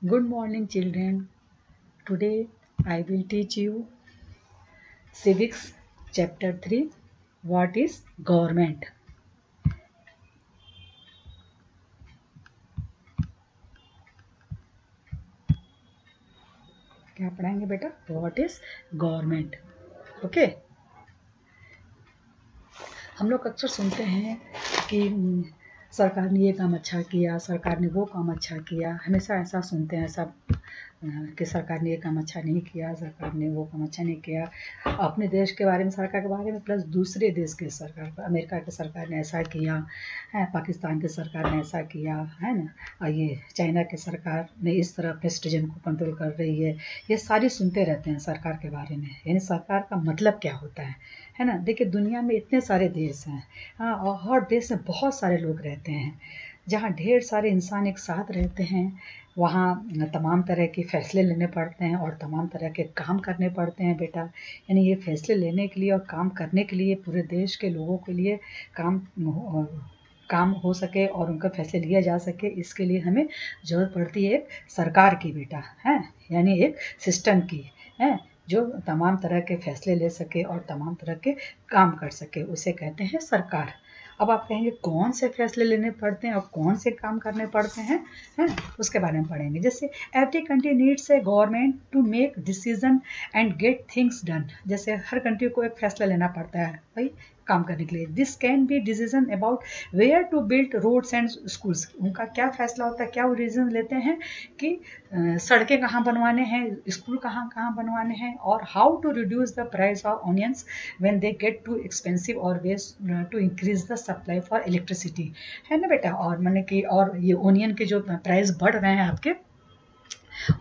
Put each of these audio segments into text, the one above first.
Good morning, children. Today I will teach you Civics Chapter 3. What is government? क्या पढ़ाएंगे बेटा? What is government? Okay हम लोग अक्सर सुनते हैं कि सरकार ने ये काम अच्छा किया, सरकार ने वो काम अच्छा किया। हमेशा ऐसा सुनते हैं, ऐसा कि सरकार ने ये काम अच्छा नहीं किया, सरकार ने वो काम अच्छा नहीं किया। अपने देश के बारे में, सरकार के बारे में, प्लस दूसरे देश के सरकार, अमेरिका की सरकार ने ऐसा किया है, पाकिस्तान की सरकार ने ऐसा किया है ना, और ये चाइना की सरकार ने इस तरह अपने सिटीजन को कंट्रोल कर रही है। ये सारी सुनते रहते हैं सरकार के बारे में। यानी सरकार का मतलब क्या होता है ना। देखिए, दुनिया में इतने सारे देश हैं, हाँ, और हर देश में बहुत सारे लोग रहते हैं। जहाँ ढेर सारे इंसान एक साथ रहते हैं, वहाँ तमाम तरह के फैसले लेने पड़ते हैं और तमाम तरह के काम करने पड़ते हैं बेटा। यानी ये फैसले लेने के लिए और काम करने के लिए, पूरे देश के लोगों के लिए काम हो सके और उनका फैसले लिया जा सके, इसके लिए हमें ज़रूरत पड़ती है एक सरकार की बेटा, है, यानी एक सिस्टम की, है, जो तमाम तरह के फैसले ले सके और तमाम तरह के काम कर सके, उसे कहते हैं सरकार। अब आप कहेंगे कौन से फैसले लेने पड़ते हैं और कौन से काम करने पड़ते हैं, उसके बारे में पढ़ेंगे। जैसे every country needs a government to make decision and get things done. जैसे हर कंट्री को एक फैसला लेना पड़ता है भाई काम करने के लिए। This can be decision about where to build roads and schools. उनका क्या फैसला होता है, क्या वो डिसीजन लेते हैं कि सड़कें कहाँ बनवाने हैं, स्कूल कहाँ कहाँ बनवाने हैं, और how to reduce the price of onions when they get too expensive, और ways to increase the supply for electricity, है ना बेटा। और मैंने कि और ये ओनियन के जो प्राइस बढ़ रहे हैं, आपके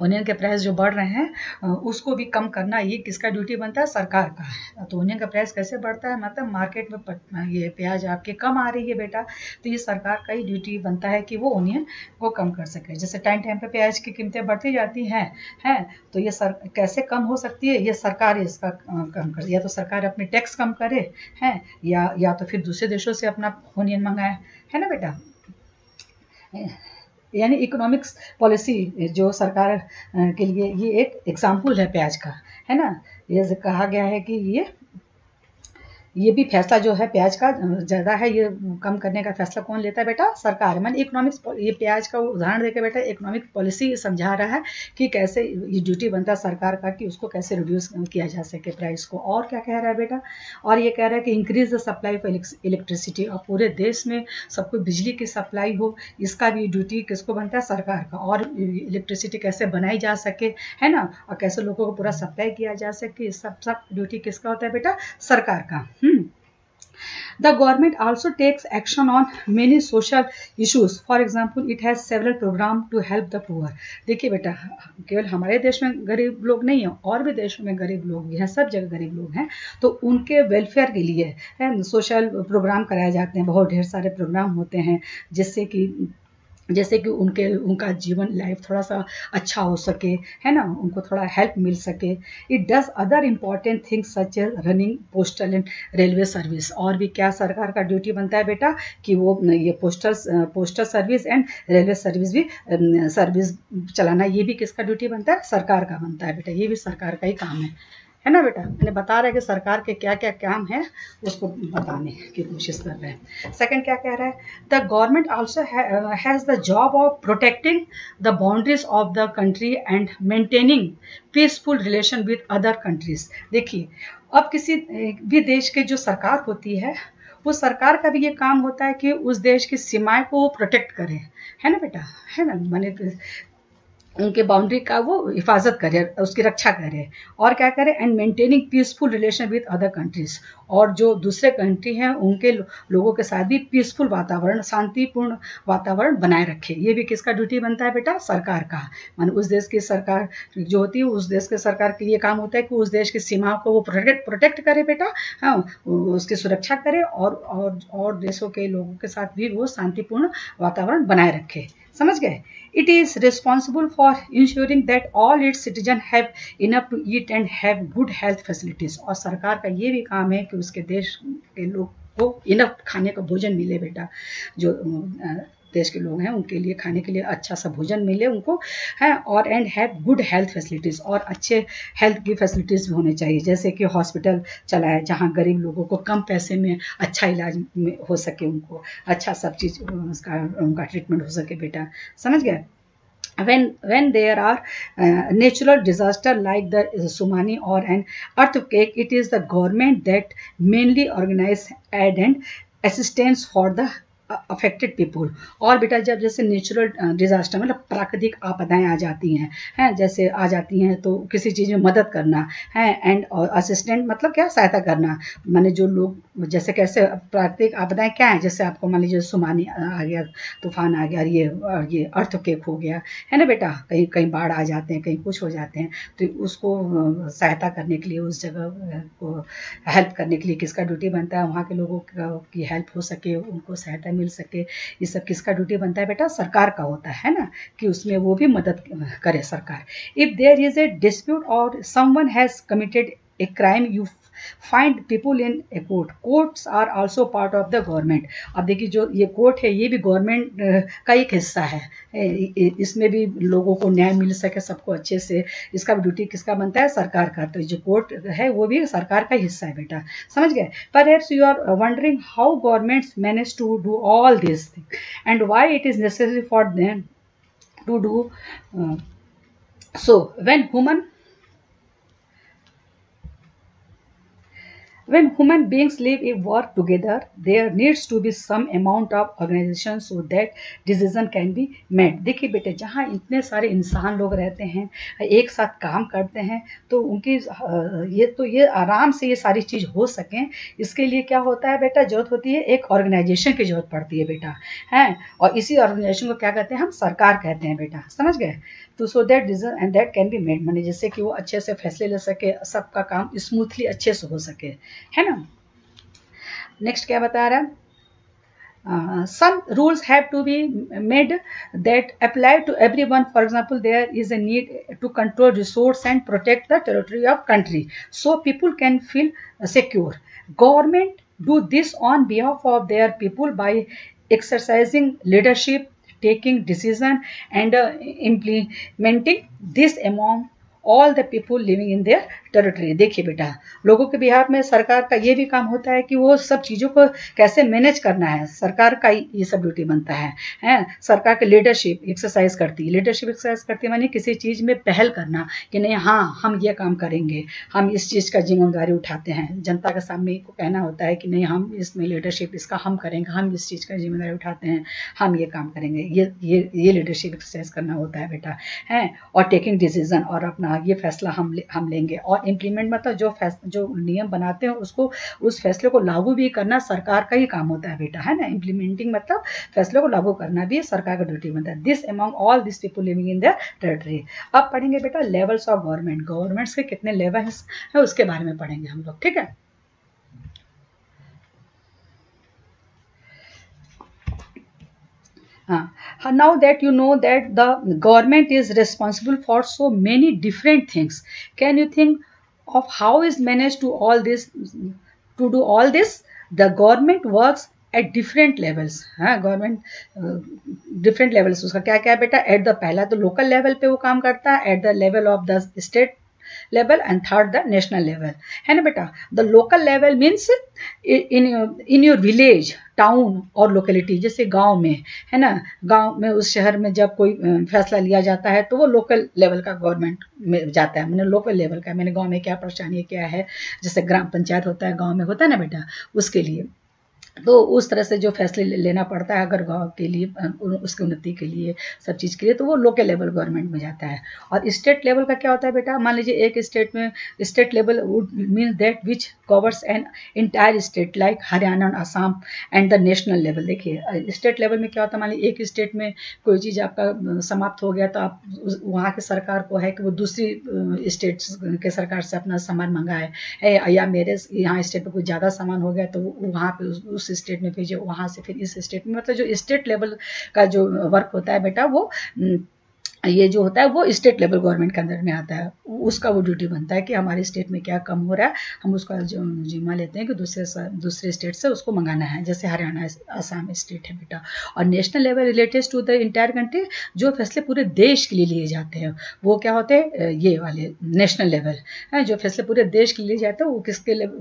ओनियन के प्राइस जो बढ़ रहे हैं, उसको भी कम करना, ये किसका ड्यूटी बनता है? सरकार का है। तो ओनियन का प्राइस कैसे बढ़ता है? मतलब मार्केट में ये प्याज आपके कम आ रही है बेटा, तो ये सरकार का ही ड्यूटी बनता है कि वो ओनियन को कम कर सके। जैसे टाइम टाइम पे प्याज की कीमतें बढ़ती जाती हैं, तो ये कैसे कम हो सकती है? ये सरकार इसका कम कर, या तो सरकार अपने टैक्स कम करे, है, या तो फिर दूसरे देशों से अपना ओनियन मंगाए, है ना बेटा। यानी इकोनॉमिक्स पॉलिसी जो सरकार के लिए, ये एक एग्जाम्पल है प्याज का, है ना। ये कहा गया है कि ये भी फैसला जो है प्याज का ज़्यादा है, ये कम करने का फैसला कौन लेता है बेटा? सरकार। मैंने इकोनॉमिक्स, ये प्याज का उदाहरण देकर बेटा इकोनॉमिक पॉलिसी समझा रहा है कि कैसे ये ड्यूटी बनता है सरकार का कि उसको कैसे रिड्यूस किया जा सके प्राइस को। और क्या कह रहा है बेटा? और ये कह रहा है कि increase the supply of electricity, और पूरे देश में सबको बिजली की सप्लाई हो, इसका भी ड्यूटी किसको बनता है? सरकार का। और इलेक्ट्रिसिटी कैसे बनाई जा सके, है ना, और कैसे लोगों को पूरा सप्लाई किया जा सके, सब ड्यूटी किसका होता है बेटा? सरकार का। The government also takes action on many social issues. For example, it has several programs to help the poor. देखिए बेटा, केवल हमारे देश में गरीब लोग नहीं हैं, और भी देशों में गरीब लोग भी हैं, सब जगह गरीब लोग हैं। तो उनके वेलफेयर के लिए सोशल प्रोग्राम कराए जाते हैं, बहुत ढेर सारे प्रोग्राम होते हैं, जैसे कि उनका जीवन लाइफ थोड़ा सा अच्छा हो सके, है ना, उनको थोड़ा हेल्प मिल सके। It does other important things such as running postal and railway service. और भी क्या सरकार का ड्यूटी बनता है बेटा कि वो ये postal service and railway service भी सर्विस चलाना, ये भी किसका ड्यूटी बनता है? सरकार का बनता है बेटा। ये भी सरकार का ही काम है ना बेटा। मैंने बता रहा है कि सरकार के क्या क्या काम है, उसको बताने की कोशिश कर रहे हैं। सेकंड क्या कह रहा है? The government also has the job of protecting the boundaries of the country and maintaining peaceful relation with other countries. देखिए, अब किसी भी देश की जो सरकार होती है, वो सरकार का भी ये काम होता है कि उस देश की सीमाएं को वो प्रोटेक्ट करे, है ना बेटा, है ना। माने उनके बाउंड्री का वो हिफाजत करे, उसकी रक्षा करे। और क्या करे? And maintaining peaceful relation with other countries, और जो दूसरे कंट्री हैं उनके लोगों के साथ भी पीसफुल वातावरण, शांतिपूर्ण वातावरण बनाए रखे। ये भी किसका ड्यूटी बनता है बेटा? सरकार का। माने उस देश की सरकार जो होती है, उस देश के सरकार के लिए काम होता है कि उस देश की सीमाओं को वो प्रोटेक्ट करे बेटा, हाँ, उसकी सुरक्षा करे, और देशों के लोगों के साथ भी वो शांतिपूर्ण वातावरण बनाए रखे। समझ गए? It is responsible for ensuring that all its citizens have enough to eat and have good health facilities. और सरकार का ये भी काम है कि उसके देश के लोग को इनफ खाने का भोजन मिले बेटा, जो देश के लोग हैं उनके लिए खाने के लिए अच्छा सा भोजन मिले उनको है, और and have good health facilities, और अच्छे हेल्थ की फैसिलिटीज़ भी होने चाहिए, जैसे कि हॉस्पिटल चलाए जहाँ गरीब लोगों को कम पैसे में अच्छा इलाज हो सके, उनको अच्छा सब चीज़ उनका ट्रीटमेंट हो सके बेटा, समझ गए। When there are natural disaster like the tsunami or an earthquake, it is the government that mainly organize aid and assistance for the affected people. और बेटा जब जैसे नेचुरल डिजास्टर मतलब प्राकृतिक आपदाएं आ जाती हैं जैसे आ जाती हैं तो किसी चीज़ में मदद करना है, एंड असिस्टेंट मतलब क्या, सहायता करना, माने जो लोग जैसे कैसे प्राकृतिक आपदाएं क्या है, जैसे आपको मान लीजिए सुनामी आ गया, तूफान आ गया, ये अर्थक्वेक हो गया है ना बेटा, कहीं कहीं बाढ़ आ जाते हैं, कहीं कुछ हो जाते हैं, तो उसको सहायता करने के लिए, उस जगह को हेल्प करने के लिए किसका ड्यूटी बनता है, वहाँ के लोगों की हेल्प हो सके, उनको सहायता मिल सके, ये सब किसका ड्यूटी बनता है बेटा, सरकार का होता है ना, कि उसमें वो भी मदद करे सरकार। If there is a dispute और someone has committed a crime, you find people in a court, courts are also part of the government. अब देखिए जो ये कोर्ट है ये भी गवर्नमेंट का एक हिस्सा है, इसमें भी लोगों को न्याय मिल सके सबको अच्छे से, इसका भी ड्यूटी किसका बनता है, सरकार का। तो जो कोर्ट है वो भी सरकार का हिस्सा है बेटा, समझ गए। Perhaps you are wondering how governments manage to do all this thing and why it is necessary for them to do so when human beings live and work together, there needs to be some amount of organization so that decision can be made। देखिए बेटे जहाँ इतने सारे इंसान लोग रहते हैं एक साथ काम करते हैं तो उनकी ये आराम से ये सारी चीज़ हो सकें, इसके लिए क्या होता है बेटा, जरूरत होती है एक ऑर्गेनाइजेशन की जरूरत पड़ती है बेटा, हैं, और इसी ऑर्गेनाइजेशन को क्या कहते हैं, हम सरकार कहते हैं बेटा, समझ गए। तो so that decision and that can be made, माने जिससे कि वो अच्छे से फैसले ले सके, सबका काम स्मूथली अच्छे से हो सके, है ना। नेक्स्ट क्या बता रहा है, some rules have to be made that apply to everyone. For example, there is a need to control resource and protect the territory of country so people can feel secure. Government do this on behalf of their people by exercising leadership, taking decision and implementing this among all the people living in their territory. देखिए बेटा लोगों के बिहार में सरकार का ये भी काम होता है कि वो सब चीज़ों को कैसे मैनेज करना है, सरकार का ये सब ड्यूटी बनता है। सरकार की लीडरशिप एक्सरसाइज करती है, लीडरशिप एक्सरसाइज करती है मानी किसी चीज़ में पहल करना कि नहीं हाँ हम ये काम करेंगे, हम इस चीज़ का जिम्मेदारी उठाते हैं, जनता के सामने को कहना होता है कि नहीं हम इसमें लीडरशिप इसका हम करेंगे, हम इस चीज़ का जिम्मेदारी उठाते हैं, हम ये काम करेंगे, ये लीडरशिप एक्सरसाइज करना होता है बेटा, है। और टेकिंग डिसीजन, और अपना ये फैसला हम लेंगे, और इम्प्लीमेंट मतलब जो नियम बनाते हैं उसको उस फैसले को लागू भी करना सरकार का ही काम होता है बेटा, है ना। इम्प्लीमेंटिंग मतलब फैसले को लागू करना भी सरकार का ड्यूटी बनता है। This among all this people living in the territory. अब पढ़ेंगे बेटा लेवल्स ऑफ गवर्नमेंट, गवर्नमेंट्स के कितने लेवल्स है उसके बारे में पढ़ेंगे हम लोग, ठीक है। Now that you know that the government is responsible for so many different things, can you think of how is managed to all this, to do all this? The government works at different levels, हाँ government different levels, उसका क्या क्या है बेटा, at the पहला तो local level पे वो काम करता है, at the level of the state level and third the national level, है ना बेटा। The local level means in your village, town और लोकेलिटी, जैसे गांव में, है ना, गांव में उस शहर में जब कोई फैसला लिया जाता है तो वो लोकल लेवल का गवर्नमेंट में जाता है, मैंने लोकल लेवल का, मैंने गांव में क्या परेशानी क्या है, जैसे ग्राम पंचायत होता है गांव में होता है ना बेटा, उसके लिए तो उस तरह से जो फैसले लेना पड़ता है अगर गांव के लिए, उसकी उन्नति के लिए, सब चीज़ के लिए, तो वो लोकल लेवल गवर्नमेंट में जाता है। और स्टेट लेवल का क्या होता है बेटा, मान लीजिए एक स्टेट में, state level would mean that which covers an entire state like Haryana और Assam and the national level. देखिए स्टेट लेवल में क्या होता है, मान लीजिए एक स्टेट में कोई चीज़ आपका समाप्त हो गया तो आप वहाँ की सरकार को है कि वो दूसरी स्टेट के सरकार से अपना सामान मंगाए, या मेरे यहाँ स्टेट पर कुछ ज़्यादा सामान हो गया तो वहाँ पे उस स्टेट में भेजे, वहाँ से फिर इस स्टेट में, मतलब जो स्टेट लेवल का जो वर्क होता है बेटा वो ये जो होता है वो स्टेट लेवल गवर्नमेंट के अंदर में आता है, उसका वो ड्यूटी बनता है कि हमारे स्टेट में क्या कम हो रहा है, हम उसका जो जिम्मा लेते हैं कि दूसरे स्टेट से उसको मंगाना है, जैसे हरियाणा असम स्टेट है बेटा। और national level related to the entire country, जो फैसले पूरे देश के लिए लिए जाते हैं वो क्या होते हैं, ये वाले नेशनल लेवल है। जो फैसले पूरे देश के लिए जाते हैं वो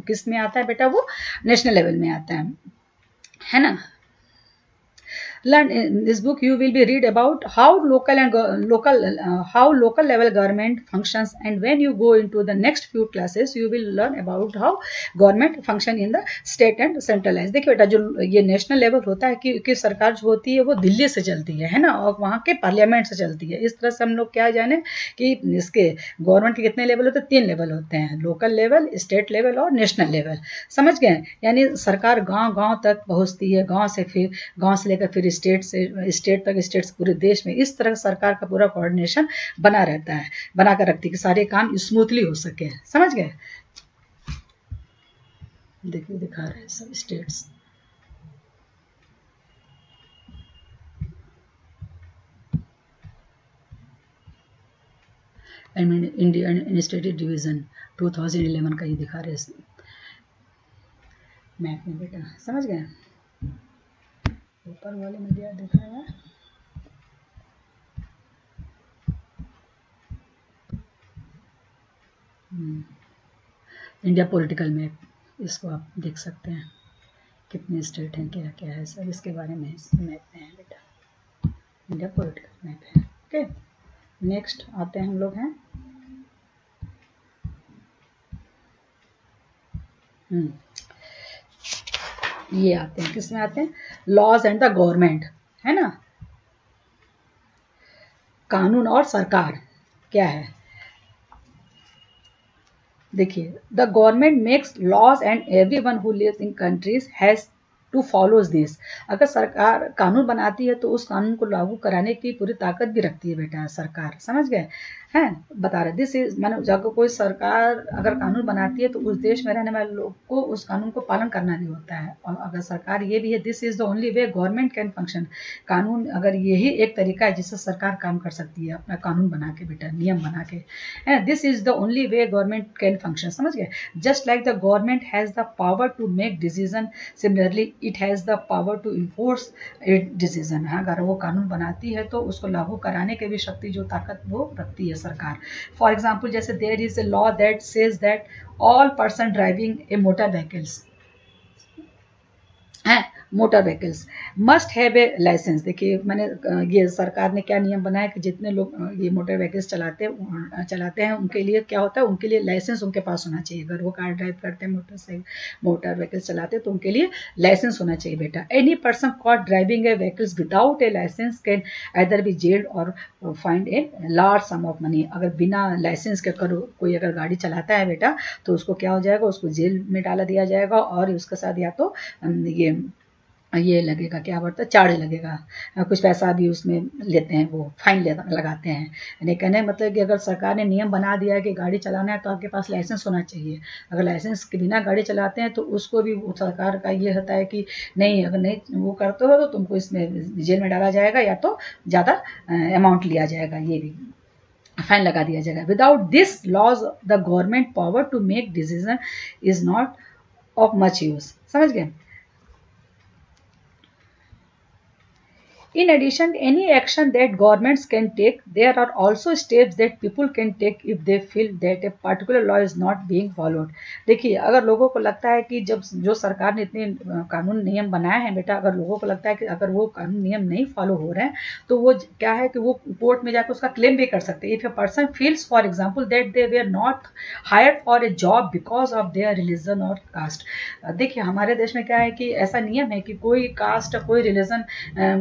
किस में आता है बेटा, वो नेशनल लेवल में आता है ना। Learn in this book you will be read about how local level government functions, and when you go into the next few classes you will learn about how government function in the state and centralized। देखिए बेटा, जो ये national level होता है कि सरकार जो होती है वो दिल्ली से चलती है ना, और वहाँ के पार्लियामेंट से चलती है। इस तरह से हम लोग क्या जाने कि इसके गवर्नमेंट के कितने लेवल होते हैं, 3 लेवल होते हैं, लोकल लेवल, स्टेट लेवल और नेशनल लेवल। समझ गए? यानी सरकार गांव-गांव तक पहुंचती है, गांव से लेकर फिर स्टेट तक पूरे देश में। इस तरह सरकार का पूरा कोऑर्डिनेशन बना रहता है, बना कर रखती है कि सारे काम स्मूथली हो सके। समझ गए? देखिए दिखा रहे हैं सब स्टेट्स। इंडियन एडमिनिस्ट्रेटिव डिवीजन 2011 का ही दिखा रहे हैं मैप में बेटा। समझ गए? ऊपर वाले में दिया दिखा है इंडिया पॉलिटिकल मैप, इसको आप देख सकते हैं कितने स्टेट हैं, क्या क्या है, सब इसके बारे में इस मैप में है बेटा। इंडिया पॉलिटिकल मैप है। ओके, नेक्स्ट आते हैं हम लोग हैं ये आते हैं, किसमें आते हैं, लॉज एंड द गवर्नमेंट, है ना। कानून और सरकार क्या है, देखिए, the government makes laws and everyone who lives in countries has to follows this. अगर सरकार कानून बनाती है तो उस कानून को लागू कराने की पूरी ताकत भी रखती है बेटा सरकार। समझ गए? हैं, बता रहे दिस इज, मानो जब कोई सरकार अगर कानून बनाती है तो उस देश में रहने वाले लोग को उस कानून को पालन करना भी होता है। और अगर सरकार ये भी है, this is the only way government can function. कानून, अगर यही एक तरीका है जिससे सरकार काम कर सकती है, अपना कानून बना के बेटा, नियम बना के, है। This is the only way government can function. समझ गए? Just like the government has the power to make decision, similarly it has the power to enforce it decision. अगर वो कानून बनाती है तो उसको लागू कराने की भी शक्ति, जो ताकत वो रखती है सरकार। फॉर एग्जाम्पल, जैसे there is a law that says that all person driving a motor vehicles है, motor vehicles must have a license. देखिए मैंने ये सरकार ने क्या नियम बनाया कि जितने लोग ये मोटर व्हीकल्स चलाते हैं उनके लिए क्या होता है, उनके लिए लाइसेंस उनके पास होना चाहिए। अगर वो कार ड्राइव करते हैं, मोटर व्हीकल्स चलाते हैं, तो उनके लिए लाइसेंस होना चाहिए बेटा। Any person caught driving a vehicles without a license can either be jailed और fined a large sum of money. अगर बिना लाइसेंस के कोई अगर गाड़ी चलाता है बेटा तो उसको क्या हो जाएगा, उसको जेल में डाला दिया जाएगा, और उसके साथ या तो ये लगेगा, क्या बोलता है, चार्ज लगेगा, कुछ पैसा भी उसमें लेते हैं, वो फाइन लगाते हैं। यानी कहने मतलब कि अगर सरकार ने नियम बना दिया है कि गाड़ी चलाना है तो आपके पास लाइसेंस होना चाहिए। अगर लाइसेंस के बिना गाड़ी चलाते हैं तो उसको भी सरकार का ये होता है कि नहीं, अगर नहीं वो करते हो तो तुमको इसमें जेल में डाला जाएगा या तो ज़्यादा अमाउंट लिया जाएगा, ये भी फाइन लगा दिया जाएगा। Without this laws the government power to make decision is not of much use. समझ गए? In addition, any action that governments can take, there are also steps that people can take if they feel that a particular law is not being followed। देखिए, अगर लोगों को लगता है कि जब जो सरकार ने इतने कानून नियम बनाए हैं बेटा, अगर लोगों को लगता है कि अगर वो कानून नियम नहीं फॉलो हो रहे हैं तो वो क्या है कि वो कोर्ट में जाकर उसका क्लेम भी कर सकते हैं। If a person feels for example that they were not hired for a job because of their religion और कास्ट। देखिए हमारे देश में क्या है कि ऐसा नियम है कि कोई कास्ट, कोई रिलीजन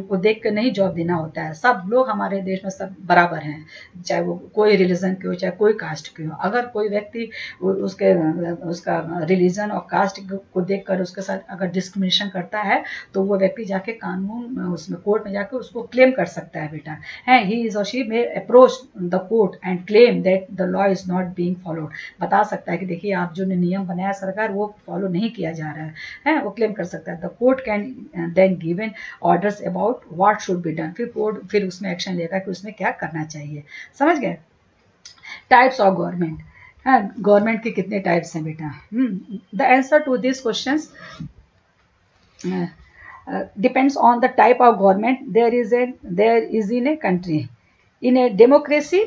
को देख के नहीं जॉब देना होता है। सब लोग हमारे देश में सब बराबर हैं, चाहे वो कोई रिलीजन के हो, चाहे कोई कास्ट के हो। अगर कोई व्यक्ति उसका रिलीजन और कास्ट को देखकर उसके साथ अगर डिस्क्रिमिनेशन करता है तो वो व्यक्ति जाके कानून उसमें कोर्ट में जाके उसको क्लेम कर सकता है बेटा, है। ही इज और she may approach the court and claim that the law is not being followed. बता सकता है कि देखिए आप जो नियम बनाया सरकार वो फॉलो नहीं किया जा रहा है, वो क्लेम कर सकता है। The court can then given orders about what should be done, फिर उसमें एक्शन लेगा कि उसमें क्या करना चाहिए। समझ गए। टाइप्स ऑफ गवर्नमेंट, हाँ गवर्नमेंट के कितने टाइप्स हैं बेटा। The answer to this questions depends on the type of government there is in a country. In a democracy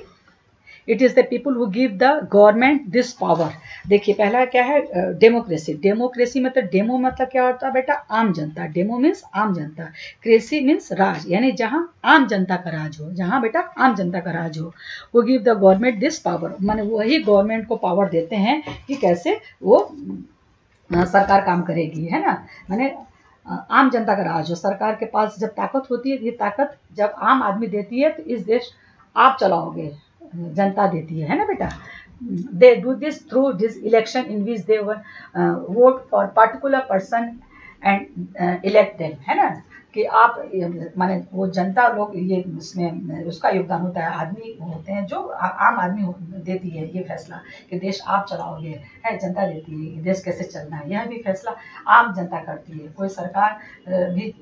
it is the people who give the government this power। देखिए पहला क्या है, democracy. Democracy मतलब demo मतलब क्या होता है बेटा, आम जनता। डेमो मीन्स आम जनता, क्रेसी मीन्स राज, यानी जहां आम जनता का राज हो, जहां बेटा आम जनता का राज हो। वो give the government this power, माने वही गवर्नमेंट को पावर देते हैं कि कैसे वो सरकार काम करेगी, है ना। माने आम जनता का राज हो, सरकार के पास जब ताकत होती है, ये ताकत जब आम आदमी देती है तो इस देश आप चलाओगे, जनता देती है ना बेटा। They do this through this election in which they vote for particular person and elect them, है ना। कि आप माने वो जनता लोग ये इसमें उसका योगदान होता है, आदमी होते हैं जो आम आदमी देती है ये फैसला कि देश आप चलाओगे, है जनता देती है कि देश कैसे चलना है, यह भी फैसला आम जनता करती है। कोई सरकार भी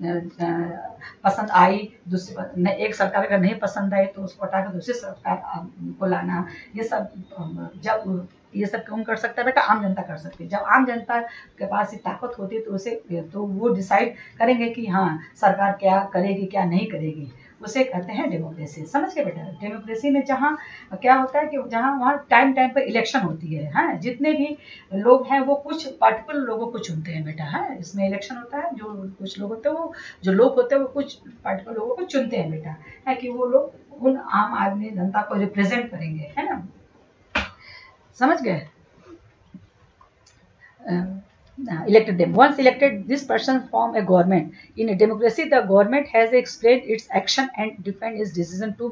पसंद आई, दूसरी एक सरकार अगर नहीं पसंद आई तो उसको हटाकर दूसरी सरकार को लाना, ये सब जब ये सब कौन कर सकता है बेटा, आम जनता कर सकती है। जब आम जनता के पास ये ताकत होती है तो उसे तो वो डिसाइड करेंगे कि हाँ सरकार क्या करेगी क्या नहीं करेगी, उसे कहते हैं डेमोक्रेसी। समझ गए बेटा। डेमोक्रेसी में जहाँ क्या होता है कि जहाँ वहाँ टाइम टाइम पर इलेक्शन होती है, हाँ जितने भी लोग हैं वो कुछ पर्टिकुलर लोगों को चुनते हैं बेटा, है इसमें इलेक्शन होता है। जो कुछ लोग होते हैं वो जो लोग होते हैं वो कुछ पर्टिकुलर लोगों को चुनते हैं बेटा, है कि वो लोग उन आम आदमी जनता को रिप्रेजेंट करेंगे, है ना। समझ गए। elected them. Once elected, this person form a government. In a democracy, the government has explained its action and defend its decision to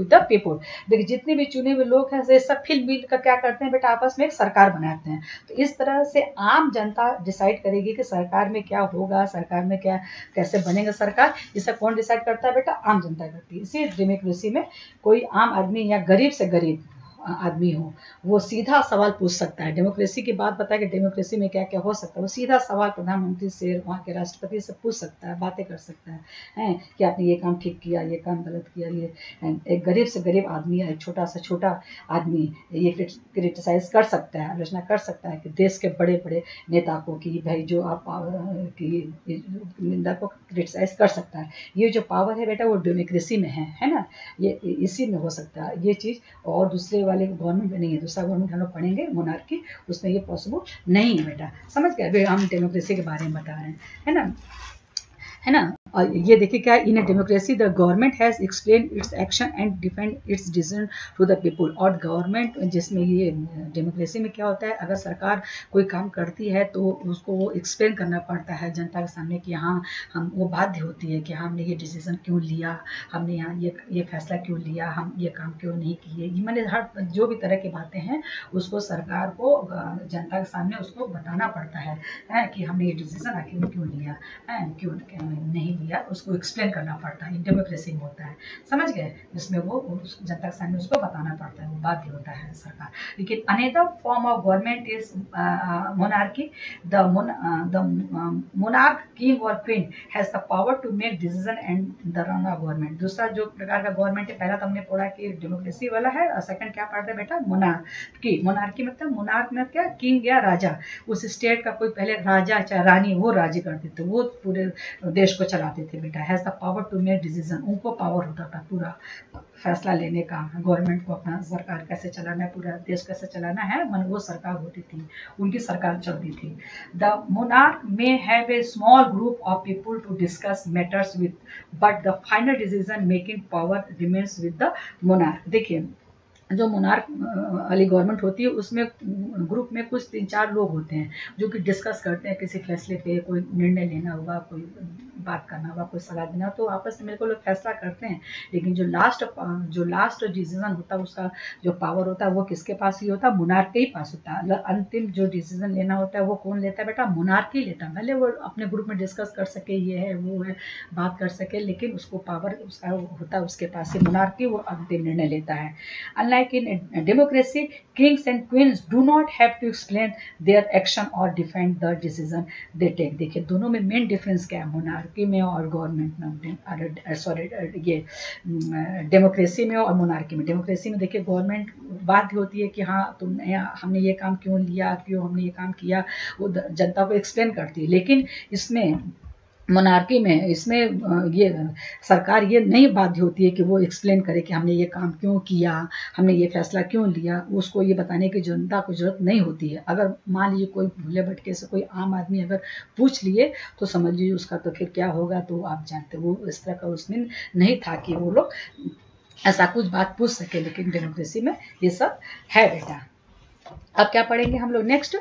the people. देखिए जितने भी चुने हुए लोग हैं सब फिल मिल कर क्या करते हैं बेटा, आपस में एक सरकार बनाते हैं। तो इस तरह से आम जनता डिसाइड करेगी कि सरकार में क्या होगा, सरकार में क्या कैसे बनेगा सरकार, ये सब कौन डिसाइड करता है बेटा, आम जनता करती है। इसी डेमोक्रेसी में कोई आम आदमी या गरीब से गरीब आदमी हो वो सीधा सवाल पूछ सकता है। डेमोक्रेसी की बात बताया कि डेमोक्रेसी में क्या क्या हो सकता है, वो सीधा सवाल प्रधानमंत्री से, वहाँ के राष्ट्रपति से पूछ सकता है, बातें कर सकता है कि आपने ये काम ठीक किया, ये काम गलत किया। ये एक गरीब से गरीब आदमी या एक छोटा से छोटा आदमी ये क्रिटिसाइज कर सकता है, आलोचना कर सकता है कि देश के बड़े बड़े नेता को कि भाई जो आप की निंदा को क्रिटिसाइज कर सकता है। ये जो पावर है बेटा वो डेमोक्रेसी में है ना, ये इसी में हो सकता है ये चीज़। और दूसरे वाले गवर्नमेंट में नहीं है। दूसरा गवर्नमेंट हम लोग पढ़ेंगे मोनार्की, उसमें ये पॉसिबल नहीं है बेटा। समझ गए। अभी हम डेमोक्रेसी के बारे में बता रहे हैं, है ना। और ये देखिए क्या, in a democracy the government has explain its action and defend its decision to the people. और गवर्नमेंट जिसमें ये डेमोक्रेसी में क्या होता है, अगर सरकार कोई काम करती है तो उसको वो एक्सप्लेन करना पड़ता है जनता के सामने कि हाँ हम वो बाध्य होती है कि हमने ये डिसीजन क्यों लिया, हमने यहाँ ये फैसला क्यों लिया, हम ये काम क्यों नहीं किए। ये मैंने हर जो भी तरह की बातें हैं उसको सरकार को जनता के सामने उसको बताना पड़ता है कि हमने ये डिसीजन आखिर क्यों लिया, क्यों नहीं लिया, उसको एक्सप्लेन करना पड़ता है। डेमोक्रेसी में होता है। समझ गए। जिसमें वो जनता के सामने उसको बताना पड़ता है, वो बाध्य होता है सरकार। लेकिन another form of government is monarchy. The monarch king और queen has the power to make decision and the run of government. दूसरा जो प्रकार का गवर्नमेंट है, पहला तो हमने पढ़ा कि डेमोक्रेसी वाला है, और सेकंड क्या पढ़ते हैं बेटा, मोनार्की। मोनार्की मतलब मोनार्क में क्या, किंग या राजा। उस स्टेट का कोई पहले राजा चाहे रानी वो राज्य करते थे, वो पूरे देश को चलाते थे बेटा। Has the power to make decision, उनको पावर होता था पूरा फैसला लेने का, गवर्नमेंट को अपना सरकार कैसे चलाना है, पूरा देश कैसे चलाना है, मन वो सरकार होती थी, उनकी सरकार चलती थी। The monarch may have a small group of people to discuss matters with, but the final decision making power remains with the monarch. देखिए जो मोनार्क वाली गवर्नमेंट होती है उसमें ग्रुप में कुछ 3-4 लोग होते हैं जो कि डिस्कस करते हैं किसी फैसले पे, कोई निर्णय लेना होगा, कोई बात करना होगा, कोई सलाह देना, तो आपस में मेरे को लोग फैसला करते हैं। लेकिन जो लास्ट डिसीजन होता है उसका जो पावर होता है वो किसके पास ही होता है, मोनार्क के ही पास होता है। अंतिम जो डिसीजन लेना होता है वो कौन लेता है बेटा, मोनार्क ही लेता है। भले वो अपने ग्रुप में डिस्कस कर सके, ये है वो है, बात कर सके, लेकिन उसको पावर उसका होता है उसके पास ही, मोनार्क ही वो अंतिम निर्णय लेता है। Unlike unlike in democracy kings and queens do not have to explain their action और defend the decision they take. देखिए दोनों में मेन डिफरेंस क्या है, मोनार्की में और गवर्नमेंट में, सॉरी ये डेमोक्रेसी में और मोनार्की में। डेमोक्रेसी में देखिए गवर्नमेंट बाध्य होती है कि हाँ तुमने हमने ये काम क्यों लिया, क्यों हमने ये काम किया, वो जनता को एक्सप्लेन करती है। लेकिन इसमें मोनार्की में इसमें ये सरकार ये नहीं बाध्य होती है कि वो एक्सप्लेन करे कि हमने ये काम क्यों किया, हमने ये फैसला क्यों लिया, उसको ये बताने की जनता को जरूरत नहीं होती है। अगर मान लीजिए कोई भूले भटके से कोई आम आदमी अगर पूछ लिए तो समझ लीजिए उसका तो फिर क्या होगा, तो आप जानते वो इस तरह का उसमें नहीं था कि वो लोग ऐसा कुछ बात पूछ सके। लेकिन डेमोक्रेसी में ये सब है बेटा। अब क्या पढ़ेंगे हम लोग नेक्स्ट?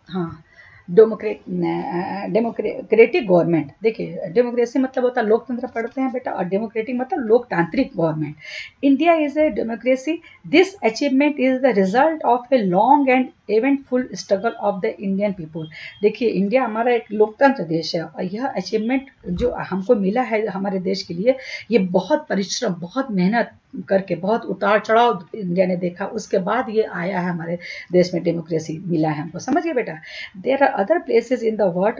हाँ, डेमोक्रेटिक गवर्नमेंट। देखिए डेमोक्रेसी मतलब होता है लोकतंत्र पढ़ते हैं बेटा, और डेमोक्रेटिक मतलब लोकतांत्रिक government. India is a democracy. This achievement is the result of a long and eventful struggle of the Indian people. देखिए इंडिया हमारा एक लोकतंत्र देश है, और यह अचीवमेंट जो हमको मिला है हमारे देश के लिए, ये बहुत परिश्रम, बहुत मेहनत करके, बहुत उतार चढ़ाव इंडिया ने देखा, उसके बाद ये आया है हमारे देश में, डेमोक्रेसी मिला है हमको। समझ गए बेटा? There are other places in the world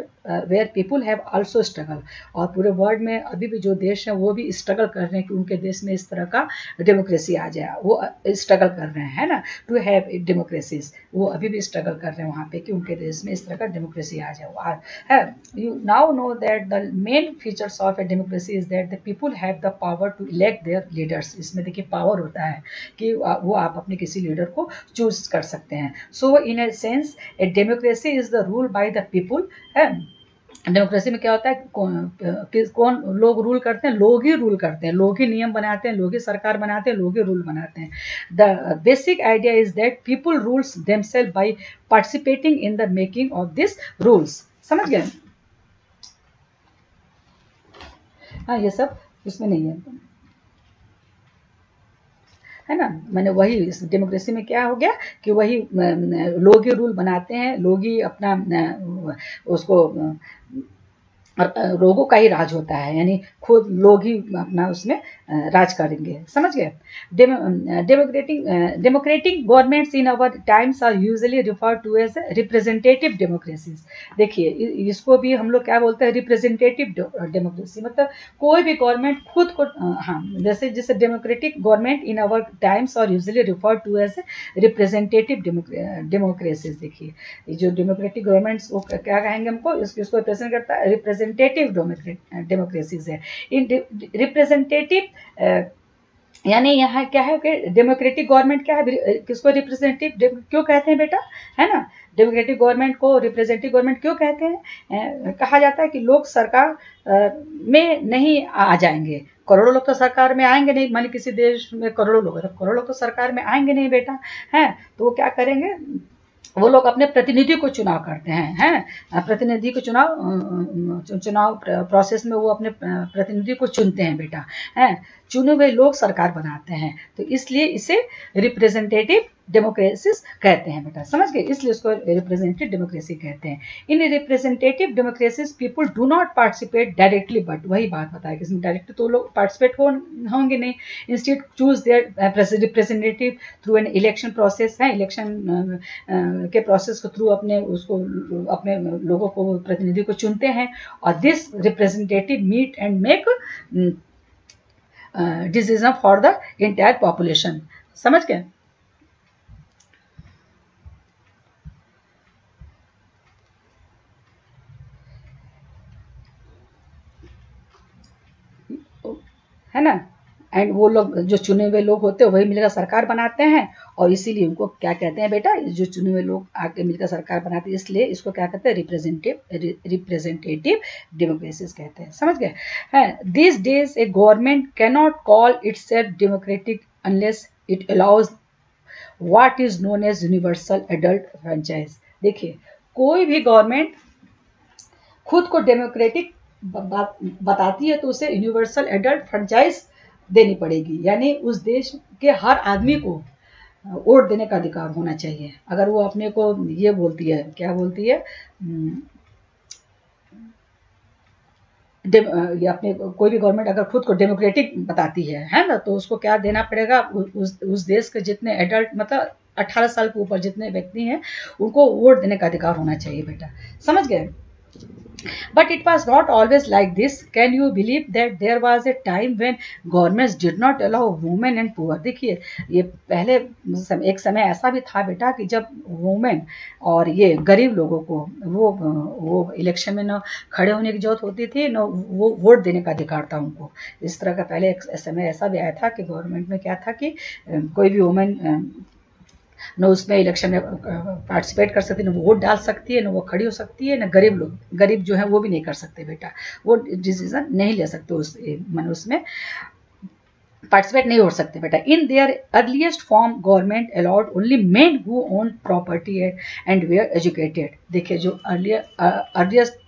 where people have also struggle. और पूरे वर्ल्ड में अभी भी जो देश हैं वो भी स्ट्रगल कर रहे हैं कि उनके देश में इस तरह का डेमोक्रेसी आ जाए, वो स्ट्रगल कर रहे हैं, है ना, टू हैव डेमोक्रेसीज। वो अभी भी स्ट्रगल कर रहे हैं वहाँ पे कि उनके देश में इस तरह का डेमोक्रेसी आ जाए। You now know that the main features of a democracy is that the people have the power to elect their leaders. इसमें देखिए पावर होता है कि वो आप अपने किसी लीडर को चूज कर सकते हैं। So in a sense a democracy is the rule by the people. Democracy में क्या होता है, कौन लोग रूल करते हैं? लोग ही रूल करते हैं, लोग ही नियम बनाते हैं, लोग ही सरकार बनाते हैं, लोग ही रूल बनाते हैं। The basic idea is that people rules themselves by participating in the making of this rules. समझ गए? हाँ, ये सब इसमें नहीं है ना। मैंने वही इस डेमोक्रेसी में क्या हो गया कि वही लोग ही रूल बनाते हैं, लोग ही अपना उसको लोगों का ही राज होता है, यानी खुद लोग ही अपना उसमें राज करेंगे। समझ गए? Democratic governments in our times are usually refer to as representative democracies. देखिए इसको भी हम लोग क्या बोलते हैं, रिप्रेजेंटेटिव डेमोक्रेसी। मतलब कोई भी गवर्नमेंट खुद को, हाँ, जैसे democratic government in our times are usually refer to as representative democracies. देखिए जो डेमोक्रेटिक गवर्नमेंट्स वो क्या कहेंगे हमको, इसको रिप्रेजेंट करता है, रिप्रेजेंटेटिव डेमोक्रेसीज है। इन रिप्रेजेंटेटिव यानी यहाँ क्या है कि डेमोक्रेटिक गवर्नमेंट क्या है, किसको रिप्रेजेंटेटिव क्यों कहते हैं बेटा, है ना? डेमोक्रेटिक गवर्नमेंट को रिप्रेजेंटेटिव गवर्नमेंट क्यों कहते हैं? कहा जाता है कि लोग सरकार में नहीं आ जाएंगे। करोड़ों लोग तो सरकार में आएंगे नहीं, मान किसी देश में करोड़ों लोग, करोड़ों लोग तो सरकार में आएंगे नहीं बेटा, है। तो वो क्या करेंगे, वो लोग अपने प्रतिनिधि को चुनाव करते हैं। प्रतिनिधि को चुनाव प्रोसेस में वो अपने प्रतिनिधि को चुनते हैं बेटा, हैं। चुने हुए लोग सरकार बनाते हैं, तो इसलिए इसे रिप्रेजेंटेटिव डेमोक्रेसी कहते हैं बेटा। समझ गए? इसलिए उसको रिप्रेजेंटेटिव डेमोक्रेसी कहते हैं। In representative democracy people do not participate directly, but वही बात बताया कि इसमें डायरेक्टली तो लोग पार्टिसिपेट होंगे नहीं, instead choose their representative through an election process है। इलेक्शन के प्रोसेस के थ्रू अपने लोगों को, प्रतिनिधि को चुनते हैं, और this representative meet and make decision for the entire population. समझ गए? है ना। एंड वो लोग जो चुने हुए लोग होते हैं वही मिलकर सरकार बनाते हैं, और इसीलिए उनको क्या कहते हैं बेटा, जो चुने हुए लोग आके मिलकर सरकार बनाते हैं, इसलिए इसको क्या कहते हैं, रिप्रेजेंटेटिव डेमोक्रेसीज कहते हैं। समझ गए? हैं, this days a government can not call itself democratic unless it allows what is known as universal adult franchise. देखिए कोई भी गवर्नमेंट खुद को डेमोक्रेटिक बताती है तो उसे यूनिवर्सल एडल्ट फ्रेंचाइज देनी पड़ेगी, यानी उस देश के हर आदमी को वोट देने का अधिकार होना चाहिए। अगर वो अपने को ये बोलती है, क्या बोलती है, ये अपने कोई भी गवर्नमेंट अगर खुद को डेमोक्रेटिक बताती है ना, तो उसको क्या देना पड़ेगा, उस देश के जितने एडल्ट मतलब 18 साल के ऊपर जितने व्यक्ति हैं उनको वोट देने का अधिकार होना चाहिए बेटा, समझ गए। But it was not always like this. Can you believe that there was a time when governments did not allow women and poor? देखिए ये पहले एक समय ऐसा भी था बेटा कि जब वुमेन और ये गरीब लोगों को वो इलेक्शन में न खड़े होने की जरूरत होती थी, न वो वोट देने का अधिकार था उनको। इस तरह का पहले एक समय ऐसा भी आया था कि गवर्नमेंट में क्या था कि कोई भी वुमेन न उसमें इलेक्शन में पार्टिसिपेट कर सकती है, न वो वोट डाल सकती है, न वो खड़ी हो सकती है, न गरीब जो है वो भी नहीं कर सकते बेटा, वो डिसीजन नहीं ले सकते उसमें पार्टिसिपेट नहीं हो सकते बेटा। In their earliest form government allowed only men who own property and were educated. देखिए जो अर्लीस्ट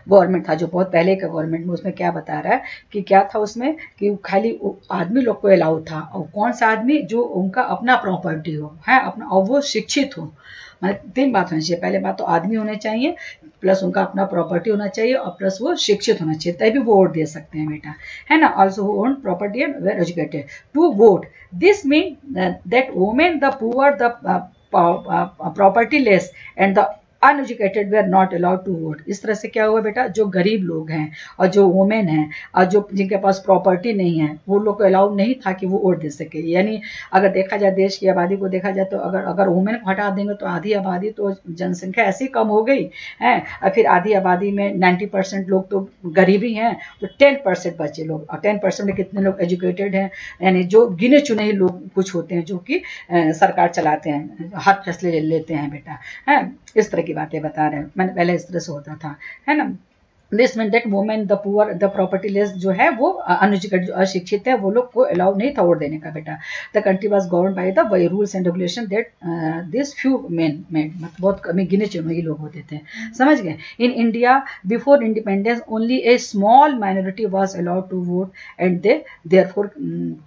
गवर्नमेंट था, जो बहुत पहले का गवर्नमेंट में, उसमें क्या बता रहा है कि क्या था उसमें कि खाली आदमी लोग को अलाउ था, और कौन सा आदमी, जो उनका अपना प्रॉपर्टी हो है अपना, और वो शिक्षित हो। मतलब 3 बात होनी चाहिए, पहले बात तो आदमी होने चाहिए, प्लस उनका अपना प्रॉपर्टी होना चाहिए, और प्लस वो शिक्षित होना चाहिए, तभी वो वोट दे सकते हैं बेटा, है ना। Also own property and were educated to vote. This mean that women, the poor, the propertyless and the uneducated they are not allowed to vote. इस तरह से क्या हुआ बेटा, जो गरीब लोग हैं और जो वुमेन हैं और जो जिनके पास प्रॉपर्टी नहीं है, वो लोग को अलाउड नहीं था कि वो वोट दे सके। यानी अगर देखा जाए देश की आबादी को देखा जाए तो अगर वुमेन को हटा देंगे तो आधी आबादी तो जनसंख्या ऐसी कम हो गई है, और फिर आधी आबादी में 90% लोग तो गरीबी हैं, तो 10% बचे लोग, और 10% में कितने लोग एजुकेटेड हैं, यानी जो गिने चुने ही लोग कुछ होते हैं जो कि सरकार चलाते हैं, हर फैसले लेते हैं बेटा, है। इस तरह की बातें बता रहे हैं, मैंने पहले इस तरह से होता था, है ना। This mean that women, the poor, the property less जो है वो अनएजुकेटेड, जो अशिक्षित है, वो लोग को अलाउ नहीं था वोट देने का बेटा। The country was govern by the rules and regulation that this few main made, मतलब बहुत कमी गिने चुने ही लोग होते थे, समझ गए। In India before independence only a small minority was allowed to vote and they therefore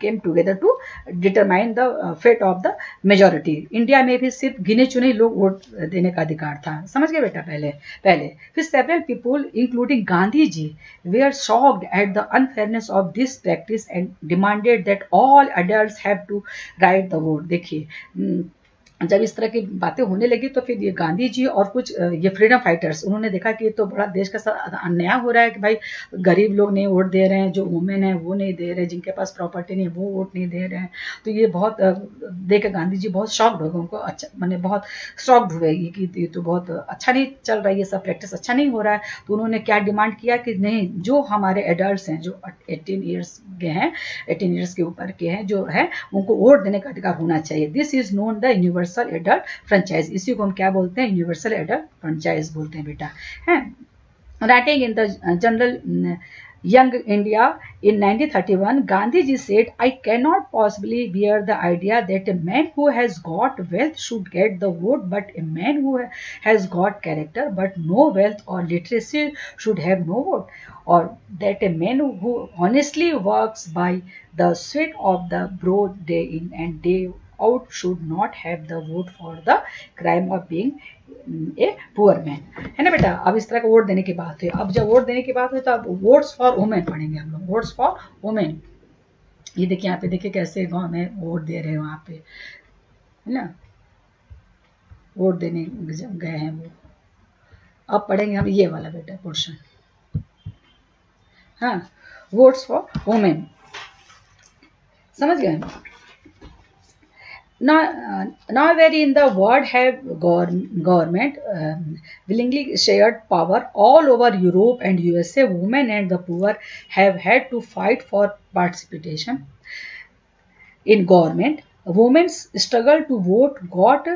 came together to determine the fate of the majority. India में भी सिर्फ गिने चुने लोग वोट देने का अधिकार था, समझ गए बेटा। पहले फिर several people including Gandhiji were shocked at the unfairness of this practice and demanded that all adults have to write the vote। देखिए जब इस तरह की बातें होने लगी तो फिर ये गांधी जी और कुछ ये फ्रीडम फाइटर्स, उन्होंने देखा कि ये तो बड़ा देश का अन्याय हो रहा है कि भाई गरीब लोग नहीं वोट दे रहे हैं, जो वुमेन है वो नहीं दे रहे, जिनके पास प्रॉपर्टी नहीं वो वोट नहीं दे रहे हैं। तो ये बहुत देख के गांधी जी बहुत शॉक्ड हो गए, उनको अच्छा मैंने बहुत शॉक्ड हुए कि ये तो बहुत अच्छा नहीं चल रहा है, ये सब प्रैक्टिस अच्छा नहीं हो रहा है। तो उन्होंने क्या डिमांड किया कि नहीं, जो हमारे एडल्ट हैं, जो 18 ईयर्स के हैं, 18 ईयर्स के ऊपर के हैं जो है, उनको वोट देने का अधिकार होना चाहिए। This is known the universal adult franchise. इसी को हम क्या बोलते हैं, यूनिवर्सल एडल्ट फ्रेंचाइज बोलते हैं बेटा, है। Writing in the general Young India in 1931, Gandhiji said, I cannot possibly bear the idea that a man who has got wealth should get the vote, but a man who has got character but no wealth or literacy should have no vote, or that a man who honestly works by the sweat of the broad day in and day out should not have the vote for the crime of being a poor man, है ना बेटा। अब इस तरह का vote देने की बात है। अब जब वोट देने की बात है तो अब वोट्स फॉर वुमेन पढ़ेंगे हम लोग, वोट्स फॉर वुमेन। ये देखिए यहाँ पे, देखिए कैसे गांव में वोट दे रहे हैं वहाँ पे, है ना, वोट देने गए हैं वो। अब पढ़ेंगे हम ये वाला बेटा पोर्शन, हाँ, वोट्स फॉर वुमेन, समझ गए। Now where in the world have government willingly shared power all over Europe and USA, women and the poor have had to fight for participation in government. Women's struggle to vote got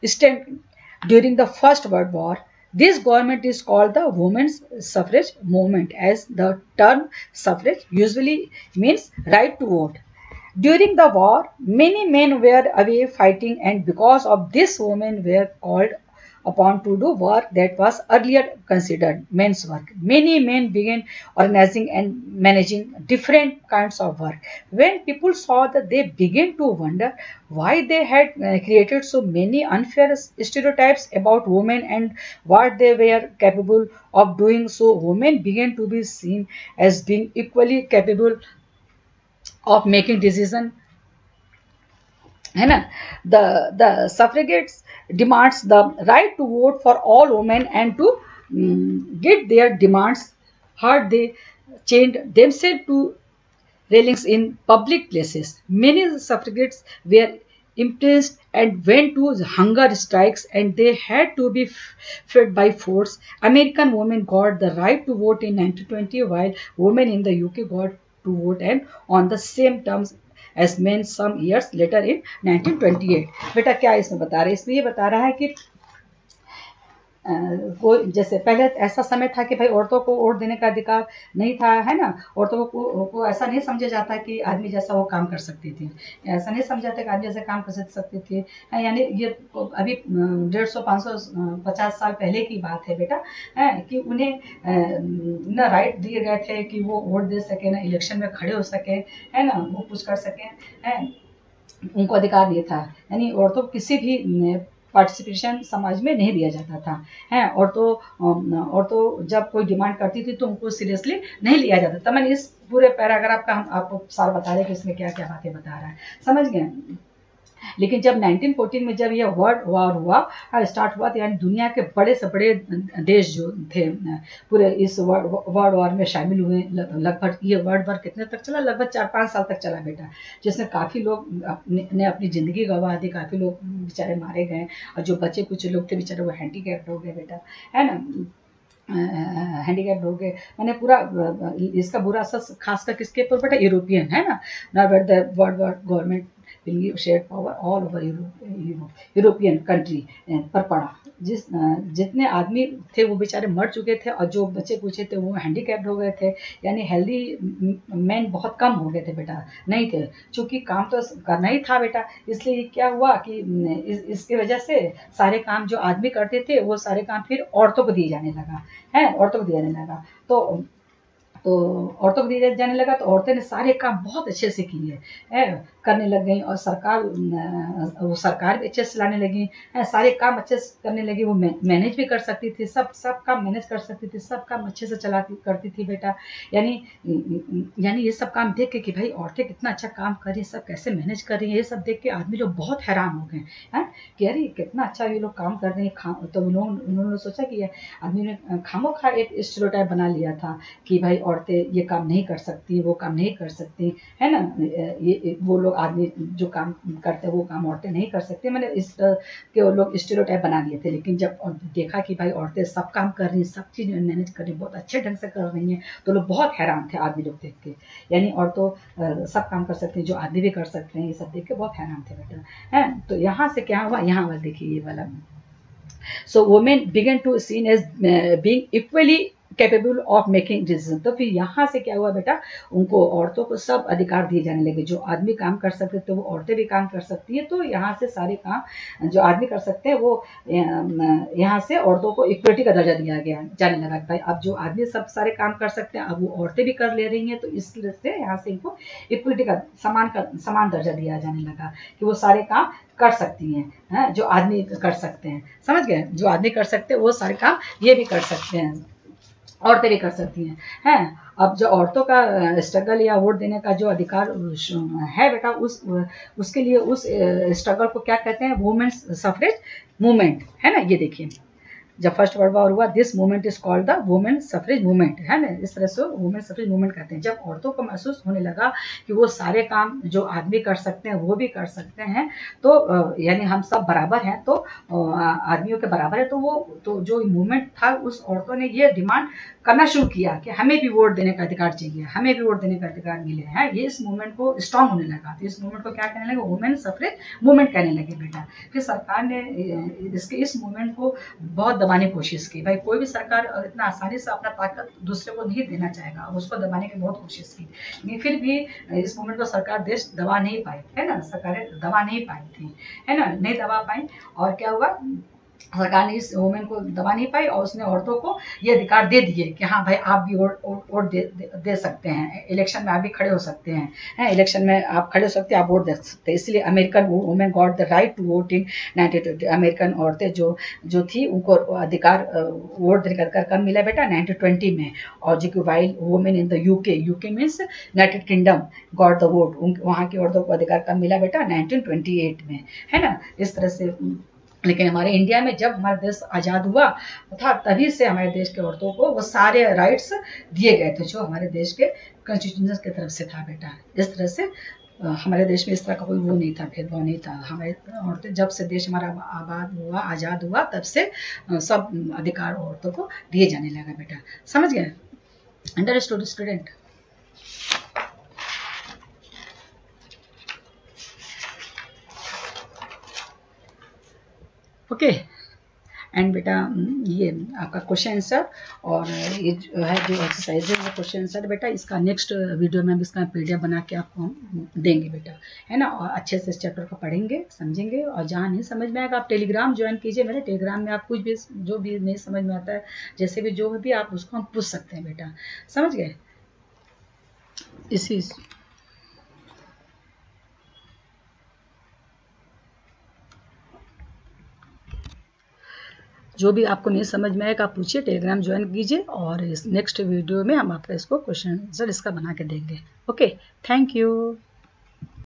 stemmed during the First World War. This government is called the women's suffrage movement, as the term suffrage usually means right to vote. During the war, many men were away fighting, and because of this, women were called upon to do work that was earlier considered men's work. Many men began organizing and managing different kinds of work. When people saw that, they began to wonder why they had created so many unfair stereotypes about women and what they were capable of doing. So women began to be seen as being equally capable of making decisions, है ना. The suffragettes demands the right to vote for all women, and to get their demands heard, they chained themselves to railings in public places. Many suffragettes were imprisoned and went to hunger strikes, and they had to be fed by force. American women got the right to vote in 1920, while women in the UK got to vote and on the same terms as men some years later in 1928. बेटा क्या इसमें बता रहे हैं? इसमें ये बता रहा है कि कोई जैसे पहले ऐसा समय था कि भाई औरतों को वोट देने का अधिकार नहीं था, है ना. औरतों को ऐसा नहीं समझा जाता कि आदमी जैसा वो काम कर सकती थी, ऐसा नहीं समझा जाता कि आदमी जैसे काम कर सकती थी. यानी ये अभी 150-550 साल पहले की बात है बेटा, कि उन्हें न राइट दिए गए थे कि वो वोट दे सके, ना इलेक्शन में खड़े हो सके, है ना, वो कुछ कर सके, उनको अधिकार ये था. यानी औरतों को किसी भी पार्टिसिपेशन समाज में नहीं दिया जाता था, है. और तो जब कोई डिमांड करती थी तो उनको सीरियसली नहीं लिया जाता था. मैंने इस पूरे पैराग्राफ का हम आपको सार बता रहे कि इसमें क्या क्या बातें बता रहा है, समझ गए. लेकिन जब 1914 में जब यह वर्ल्ड वॉर हुआ, स्टार्ट हुआ, तो यानी दुनिया के बड़े से बड़े देश जो थे पूरे इस वर्ल्ड वॉर में शामिल हुए. लगभग ये वर्ल्ड वॉर कितने तक चला? लगभग 4-5 साल तक चला बेटा, जिसमें काफ़ी लोग ने अपनी ज़िंदगी गंवा दी, काफ़ी लोग बेचारे मारे गए, और जो बचे कुछ लोग थे बेचारे वो हैंडीकैप्ड हो गए बेटा, है ना. हैंडीकैप्ड हो गए. मैंने पूरा इसका बुरा असर खासकर किसके ऊपर बेटा? यूरोपियन, है ना. Now the world war government will give shared power all over European country पर पड़ा. जितने आदमी थे वो बेचारे मर चुके थे, और जो बचे कुचे थे वो हैंडीकैप्ड हो गए थे. यानी हेल्दी मैन बहुत कम हो गए थे बेटा, नहीं थे. चूंकि काम तो करना ही था बेटा, इसलिए क्या हुआ कि इसकी वजह से सारे काम जो आदमी करते थे वो सारे काम फिर औरतों को दिए जाने लगा, है. औरतों को दिया जाने लगा, तो औरतों को दिया जाने लगा, तो औरतें ने सारे काम बहुत अच्छे से किए, करने लग गई. और सरकार भी अच्छे से लाने लगी, सारे काम अच्छे से करने लगी. वो मैनेज भी कर सकती थी, सब काम मैनेज कर सकती थी, सब काम अच्छे से करती थी बेटा. यानी ये सब काम देख के कि भाई औरतें कितना अच्छा काम कर रही है, सब कैसे मैनेज कर रही है, ये सब देख के आदमी लोग बहुत हैरान हो गए, हैं, कि अरे कितना अच्छा ये लोग काम कर रहे हैं. तो उन्होंने सोचा कि आदमी ने खामोखा एक स्टेरियोटाइप बना लिया था कि भाई औरतें ये काम नहीं कर सकती, वो काम नहीं कर सकती, है ना. ये वो लोग आदमी जो काम करते हैं वो काम औरतें नहीं कर सकती. मैंने इस के वो लोग स्टेरियोटाइप बना दिए थे. लेकिन जब देखा कि भाई औरतें सब काम कर रही हैं, सब चीज़ मैनेज कर रही हैं, बहुत अच्छे ढंग से कर रही हैं, तो लोग बहुत हैरान थे आदमी लोग देख के. यानी औरतें सब काम कर सकती हैं जो आदमी भी कर सकते हैं, ये सब देख के बहुत हैरान थे बेटा, है. तो यहाँ से क्या हुआ? यहाँ वाला देखिए, ये वाला. So women began to seen as being equally capable of making decision. तो फिर यहाँ से क्या हुआ बेटा? उनको औरतों को सब अधिकार दिए जाने लगे. जो आदमी काम कर सकते थे वो औरतें भी काम कर सकती है. तो यहाँ से सारे काम जो आदमी कर सकते हैं वो यहाँ से औरतों को इक्वलिटी का दर्जा दिया गया जाने लगा. भाई अब जो आदमी सब सारे काम कर सकते हैं, अब वो औरतें भी कर ले रही हैं, तो इसलिए से यहाँ से इनको इक्वलिटी का समान दर्जा दिया जाने लगा कि वो सारे काम कर सकती हैं, जो आदमी कर सकते हैं. समझ गए? जो आदमी कर सकते हैं वो सारे काम ये भी कर सकते हैं, औरतें भी कर सकती हैं. अब जो औरतों का स्ट्रगल या वोट देने का जो अधिकार है बेटा, उसके लिए उस स्ट्रगल को क्या कहते हैं? वुमेन्स सफरेज मूवमेंट, है ना. ये देखिए, जब फर्स्ट वर्ल्ड वॉर हुआ, this movement is called the women suffrage movement, है ना. इस तरह से वुमेन सफरेज मूवमेंट कहते हैं. जब औरतों को महसूस होने लगा कि वो सारे काम जो आदमी कर सकते हैं वो भी कर सकते हैं, तो यानी हम सब बराबर हैं, तो आदमियों के बराबर है, तो जो मूवमेंट था, उस औरतों ने ये डिमांड करना शुरू किया कि हमें भी वोट देने का अधिकार चाहिए, हमें भी वोट देने का अधिकार मिले, है. ये इस मूवमेंट को स्ट्रांग होने लगा. तो इस मूवमेंट को क्या कहने लगे? वुमेन सफरेज मूवमेंट कहने लगे बेटा. फिर सरकार ने इस मूवमेंट को बहुत दबाने की कोशिश की. भाई कोई भी सरकार इतना आसानी से अपना ताकत दूसरे को नहीं देना चाहेगा, उसको दबाने की बहुत कोशिश की. लेकिन फिर भी इस मूवमेंट को सरकार देश दबा नहीं पाई, है ना. सरकारें दबा नहीं पाई थी, है ना, नहीं दबा पाई. और क्या हुआ? सरकार ने इस वुमेन को दबा नहीं पाई और उसने औरतों को ये अधिकार दे दिए कि हाँ भाई आप भी वोट दे सकते हैं, इलेक्शन में आप भी खड़े हो सकते हैं, इलेक्शन में आप खड़े हो सकते हैं, आप वोट दे सकते हैं। इसलिए American women got the right to vote in 1920। American औरतें जो थी उनको अधिकार वोट कर कब मिला बेटा 1920 में। और जो कि while women in the UK means United kingdom got the vote, वहाँ की औरतों को अधिकार कब मिला बेटा 1928 में, है ना। इस तरह से लेकिन हमारे इंडिया में जब हमारा देश आज़ाद हुआ था तभी से हमारे देश के औरतों को वो सारे राइट्स दिए गए थे जो हमारे देश के कॉन्स्टिट्यूशन की तरफ से था बेटा। इस तरह से हमारे देश में इस तरह का कोई वो नहीं था, भेदभाव नहीं था। हमारे औरतें जब से देश हमारा आबाद हुआ, आज़ाद हुआ, तब से सब अधिकार औरतों को दिए जाने लगा बेटा। समझ गए? Understood student? ओके एंड बेटा ये आपका क्वेश्चन आंसर और ये जो है जो एक्सरसाइज है वो क्वेश्चन आंसर बेटा, इसका नेक्स्ट वीडियो में हम इसका पीडीएफ बना के आपको हम देंगे बेटा, है ना। और अच्छे से इस चैप्टर को पढ़ेंगे, समझेंगे, और जहाँ नहीं समझ में आएगा आप टेलीग्राम ज्वाइन कीजिए मेरे। टेलीग्राम में आप कुछ भी जो भी नहीं समझ में आता है, जैसे भी जो भी आप उसको हम पूछ सकते हैं बेटा। समझ गए? इसी जो भी आपको नहीं समझ में आएगा आप पूछिए, टेलीग्राम ज्वाइन कीजिए और इस नेक्स्ट वीडियो में हम आपका इसको क्वेश्चन आंसर इसका बना के देंगे। Okay, thank you.